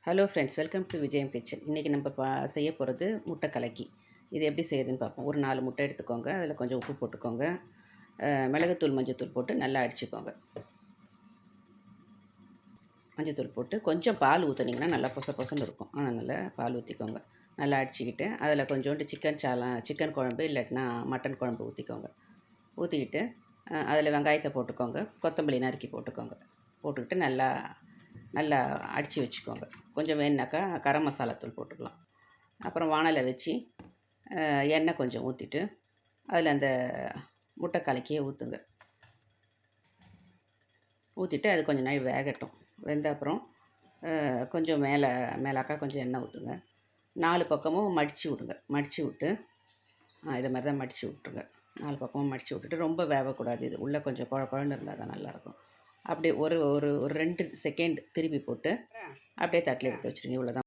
Hello friends, welcome to விஜயம் kitchen. இன்றைக்கி நம்ம செய்ய போகிறது முட்டை கலக்கி. இது எப்படி செய்யுதுன்னு பார்ப்போம். ஒரு 4 முட்டை எடுத்துக்கோங்க. அதில் கொஞ்சம் உப்பு போட்டுக்கோங்க. மிளகுத்தூள், மஞ்சத்தூள் போட்டு நல்லா அடிச்சுக்கோங்க. மஞ்சத்தூள் போட்டு கொஞ்சம் பால் ஊற்றுனீங்கன்னா நல்லா பொச பொசன்னு இருக்கும். அதனால் பால் ஊற்றிக்கோங்க. நல்லா அடிச்சுக்கிட்டு அதில் கொஞ்சோண்டு சிக்கன் குழம்பு இல்லாட்டினா மட்டன் குழம்பு ஊற்றிக்கோங்க. ஊற்றிக்கிட்டு அதில் வெங்காயத்தை போட்டுக்கோங்க. கொத்தமல்லி நறுக்கி போட்டுக்கோங்க. போட்டுக்கிட்டு நல்லா நல்லா அடித்து வச்சுக்கோங்க. கொஞ்சம் வேணுனாக்கா கரம் மசாலா தூள் போட்டுக்கலாம். அப்புறம் வாணலை வச்சு எண்ணெய் கொஞ்சம் ஊற்றிட்டு அதில் அந்த முட்டை கலக்கியே ஊற்றுங்க. ஊற்றிட்டு அது கொஞ்சம் நாள் வேகட்டும். வெந்த அப்புறம் கொஞ்சம் மேலாக்கா கொஞ்சம் எண்ணெய் ஊற்றுங்க. 4 பக்கமும் மடித்து விடுங்க. மடித்து விட்டு இதை மாதிரி தான் மடித்து விட்ருங்க. 4 பக்கமும் மடித்து விட்டுட்டு ரொம்ப வேகக்கூடாது. இது உள்ளே கொஞ்சம் குழன்னு இருந்தால் தான் நல்லாயிருக்கும். அப்படியே ஒரு ஒரு ஒரு 2 செகண்ட் திருப்பி போட்டு அப்படியே தட்டில் எடுத்து வச்சுருங்க. இவ்வளோ தான்.